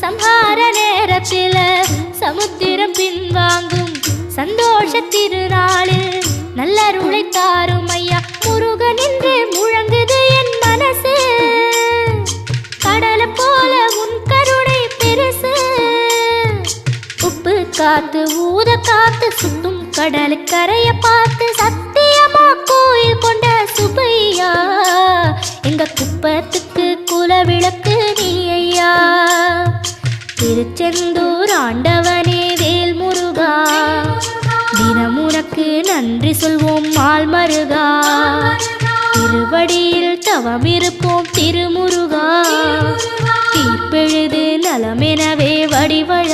சம்ஹார நேரத்தில் சமுத்திரம் பின்வாங்கும் சந்தோஷ திருநாளில் நல்லருளை தாரும் ஐயா முருகன் என்று முழங்குது என் மனசு கடலை போல உன் கருணை பெருசு உப்பு காத்து ஊத காத்து சுத்தும் கடலு கரைய பார்த்து சத்தியமா கோயில் கொண்ட சுப்பையா எங்க குப்பத்துக்கு குலவிளக்கு நீ ஐயா திருச்செந்தூர் ஆண்டவனே வேல் முருகா தினம் உனக்கு நன்றி சொல்வோம் மால் மருகா திருவடியில் தவம் இருப்போம் திருமுருகா தீர்ப்பெழுது நலமெனவே வடிவழ